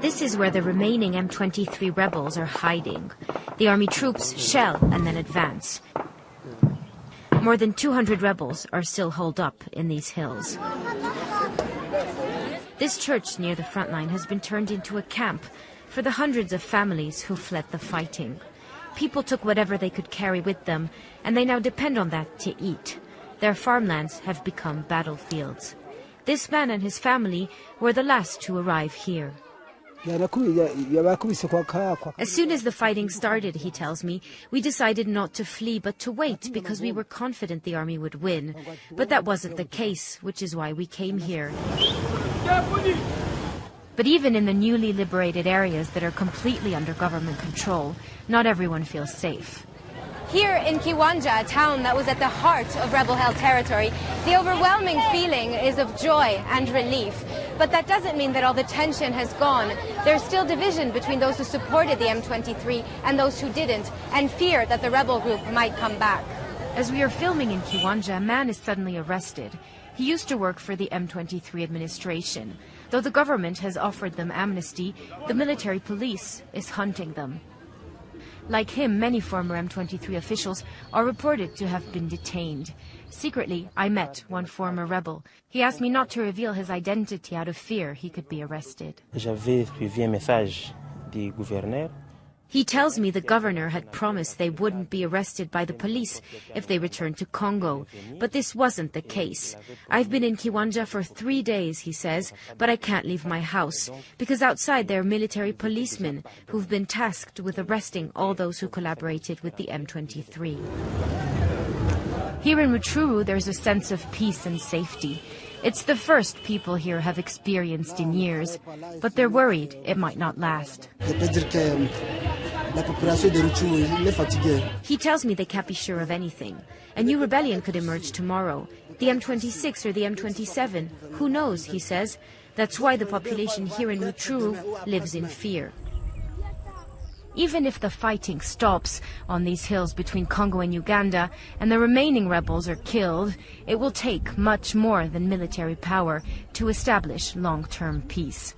This is where the remaining M23 rebels are hiding. The army troops shell and then advance. More than 200 rebels are still holed up in these hills. This church near the front line has been turned into a camp for the hundreds of families who fled the fighting. People took whatever they could carry with them, and they now depend on that to eat. Their farmlands have become battlefields. This man and his family were the last to arrive here. As soon as the fighting started, he tells me, we decided not to flee but to wait because we were confident the army would win. But that wasn't the case, which is why we came here. But even in the newly liberated areas that are completely under government control, not everyone feels safe. Here in Kiwanja, a town that was at the heart of rebel-held territory, the overwhelming feeling is of joy and relief. But that doesn't mean that all the tension has gone. There's still division between those who supported the M23 and those who didn't, and fear that the rebel group might come back. As we are filming in Kiwanja, a man is suddenly arrested. He used to work for the M23 administration. Though the government has offered them amnesty, the military police is hunting them. Like him, many former M23 officials are reported to have been detained. Secretly, I met one former rebel. He asked me not to reveal his identity out of fear he could be arrested. J'avais suivi un message du gouverneur. He tells me the governor had promised they wouldn't be arrested by the police if they returned to Congo. But this wasn't the case. I've been in Kiwanja for 3 days, he says, but I can't leave my house, because outside there are military policemen who've been tasked with arresting all those who collaborated with the M23. Here in Rutshuru, there's a sense of peace and safety. It's the first people here have experienced in years, but they're worried it might not last. He tells me they can't be sure of anything. A new rebellion could emerge tomorrow. The M26 or the M27, who knows, he says. That's why the population here in Rutshuru lives in fear. Even if the fighting stops on these hills between Congo and Uganda and the remaining rebels are killed, it will take much more than military power to establish long-term peace.